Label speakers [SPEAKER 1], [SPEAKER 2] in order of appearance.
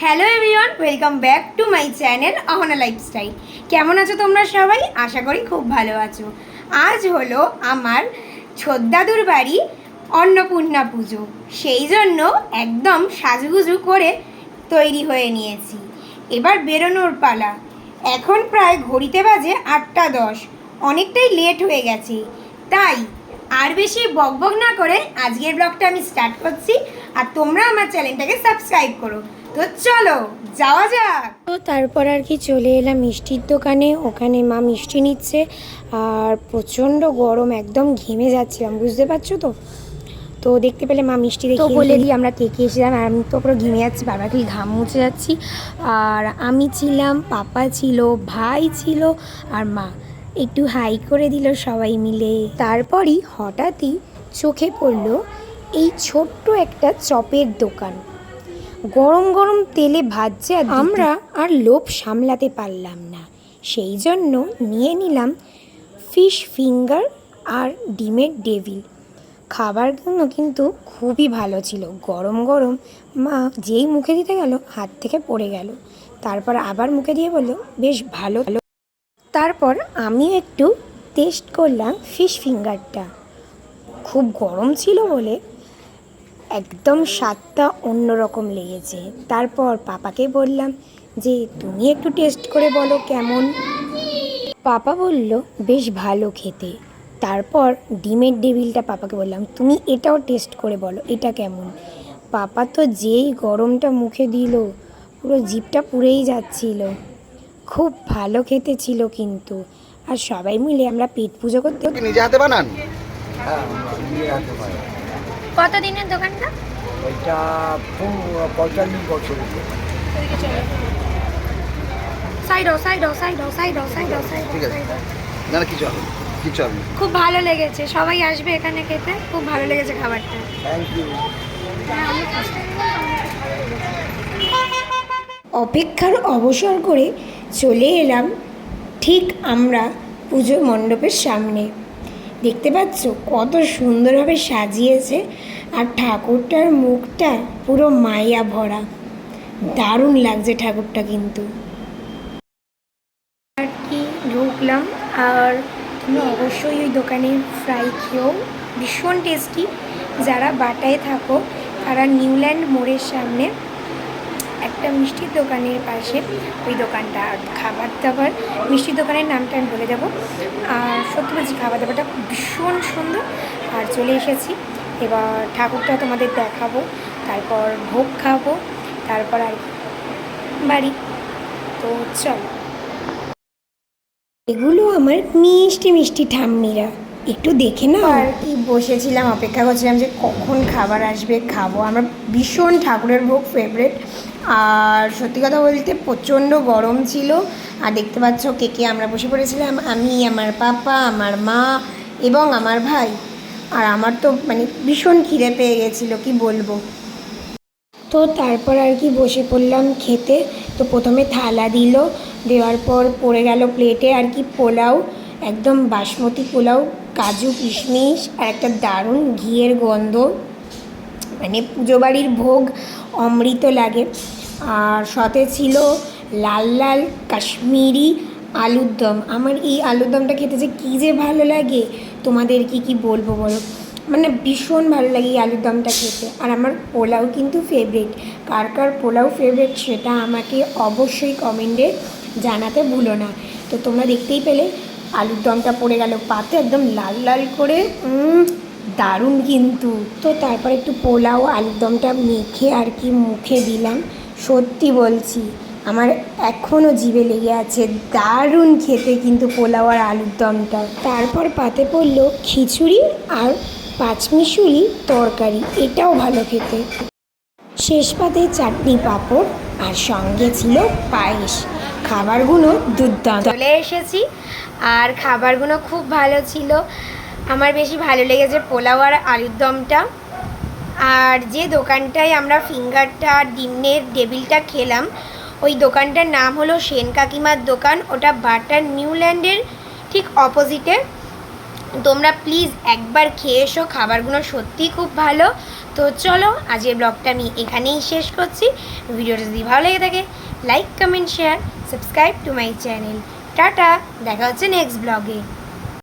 [SPEAKER 1] Hello everyone, welcome back to my channel Ahana lifestyle. কেমন আছো তোমরা সবাই? আশা করি খুব ভালো আছো। আজ হলো আমার ছোদ্দাদুর বাড়ি অন্নপূর্ণা পুজো, সেই জন্য একদম সাজুগুজু করে তৈরি হয়ে নিয়েছি। এবার বেরোনোর পালা। এখন প্রায় ঘড়িতে বাজে 8:10, অনেকটাই লেট হয়ে গেছে। তাই আর বেশি বকবক না করে আজকের ব্লগটা আমি স্টার্ট করছি। আর তোমরা আমার চ্যানেলটাকে সাবস্ক্রাইব করো। তো চলো যাওয়া যাক। তো তারপর আর কি চলে এলাম মিষ্টির দোকানে। ওখানে মা মিষ্টি নিচ্ছে আর প্রচণ্ড গরম, একদম ঘেমে যাচ্ছিলাম, বুঝতে পারছো তো। তো দেখতে পেলে মা মিষ্টি দেখে বলে দিই আমরা কে কে এসেছিলাম। আর আমি তো পুরো ঘেমে যাচ্ছি, বারবার খালি ঘাম মুছে যাচ্ছি। আর আমি ছিলাম, পাপা ছিল, ভাই ছিল আর মা। একটু হাই করে দিল সবাই মিলে। তারপরই হঠাৎই চোখে পড়লো এই ছোট্ট একটা চপের দোকান। গরম গরম তেলে ভাজছে, আর আমরা আর লোভ সামলাতে পারলাম না, সেই জন্য নিয়ে নিলাম ফিশ ফিঙ্গার আর ডিমের ডেভিল। খাবারগুলো কিন্তু খুবই ভালো ছিল, গরম গরম। মা যেই মুখে দিতে গেল হাত থেকে পড়ে গেল, তারপর আবার মুখে দিয়ে বলল বেশ ভালো। তারপর আমিও একটু টেস্ট করলাম ফিশ ফিঙ্গারটা, খুব গরম ছিল বলে একদম স্বাদটা অন্যরকম লেগেছে। তারপর পাপাকে বললাম যে তুমি একটু টেস্ট করে বলো কেমন। পাপা বলল বেশ ভালো খেতে। তারপর ডিমের ডেভিলটা পাপাকে বললাম তুমি এটাও টেস্ট করে বলো এটা কেমন। পাপা তো যেই গরমটা মুখে দিল, পুরো জিভটা পুড়েই যাচ্ছিল। খুব ভালো খেতে ছিল কিন্তু। আর সবাই মিলে আমরা পেট পুজো করতে।
[SPEAKER 2] নিজে হাতে বানান? হ্যাঁ, নিজে হাতে বানান।
[SPEAKER 1] কতদিনের দোকানটা?
[SPEAKER 2] ওইটা 45 বছর। ঠিক আছে, না না, কিছু হবে না, কিছু হবে না।
[SPEAKER 1] খুব ভালো লেগেছে, সবাই আসবে এখানে খেতে, খুব ভালো লেগেছে খাবারটা।
[SPEAKER 2] Thank you.
[SPEAKER 1] অপেক্ষার অবসর করে চলে এলাম ঠিক আমরা পুজো মণ্ডপের সামনে। দেখতে পাচ্ছ কত সুন্দরভাবে সাজিয়েছে, আর ঠাকুরটার মুখটা পুরো মায়া ভরা, দারুণ লাগছে ঠাকুরটা কিন্তু। আর কি ঢুকলাম, আর তুমি অবশ্যই ওই দোকানে ফ্রাই খেয়েও, ভীষণ টেস্টি। যারা বাটায় থাকো তারা নিউল্যান্ড মোড়ের সামনে একটা মিষ্টির দোকানের পাশে ওই দোকানটা। আর খাবার দাবার, মিষ্টির দোকানের নামটা আমি বলে দেবো। আর সত্যি বলছি খাবার দাবারটা ভীষণ সুন্দর। আর চলে এসেছি, এবার ঠাকুরটা তোমাদের দেখাবো, তারপর ভোগ খাবো, তারপর আর বাড়ি। তো চলো। এগুলো আমার মিষ্টি মিষ্টি ঠাম্মিরা, একটু দেখে না। আর কি বসেছিলাম, অপেক্ষা করছিলাম যে কখন খাবার আসবে, খাবো। আমার ভীষণ ঠাকুরের ভোগ ফেভারেট। আর সত্যি কথা বলতে প্রচণ্ড গরম ছিল। আর দেখতে পাচ্ছ কে কে আমরা বসে পড়েছিলাম, আমি, আমার পাপা, আমার মা এবং আমার ভাই। আর আমার তো মানে ভীষণ খিদে পেয়ে গেছিলো, কি বলবো। তো তারপর আর কি বসে পড়লাম খেতে। তো প্রথমে থালা দিল, দেওয়ার পর পড়ে গেল প্লেটে আর কি পোলাও, একদম বাসমতি পোলাও, কাজু কিশমিশ আর একটা দারুণ ঘিয়ের গন্ধ, মানে পুজো বাড়ির ভোগ অমৃত লাগে। আর সাথে ছিল লাল লাল কাশ্মীরি আলুর দম। আমার এই আলুর দমটা খেতে যে কী যে ভালো লাগে, তোমাদের কি বলবো বলো, মানে ভীষণ ভালো লাগে এই আলুর দমটা খেতে। আর আমার পোলাও কিন্তু ফেভারিট। কার কার পোলাও ফেভারিট সেটা আমাকে অবশ্যই কমেন্টে জানাতে ভুলো না। তো তোমরা দেখতেই পেলে আলুর দমটা পড়ে গেল পাতে একদম লাল লাল করে, দারুণ কিন্তু। তো তারপর একটু পোলাও আলুর দমটা মেখে আর কি মুখে দিলাম। সত্যি বলছি আমার এখনও জিভে লেগে আছে, দারুণ খেতে কিন্তু পোলাও আর আলুর দমটা। তারপর পাতে পড়লো খিচুড়ি আর পাঁচমিশুলি তরকারি, এটাও ভালো খেতে। শেষ পাতে চাটনি পাঁপড় আর সঙ্গে ছিল পায়েস। খাবারগুলো দুর্দান্ত। চলে এসেছি আর খাবারগুলো খুব ভালো ছিল। আমার বেশি ভালো লেগেছে পোলাও আর আলুর দমটা। আর যে দোকানটায় আমরা ফিঙ্গারটা আর ডিমের ডেভিলটা খেলাম, ওই দোকানটার নাম হলো সেন কাকিমার দোকান। ওটা বাটার নিউল্যান্ডের ঠিক অপোজিটে। তোমরা প্লিজ একবার খেয়ে এসো, খাবারগুলো সত্যিই খুব ভালো। তো চলো আজকের ব্লগটা আমি এখানেই শেষ করছি। ভিডিওটা যদি ভালো লেগে থাকে like comment share subscribe to my channel. Tata, দেখা হচ্ছে নেক্সট ব্লগে।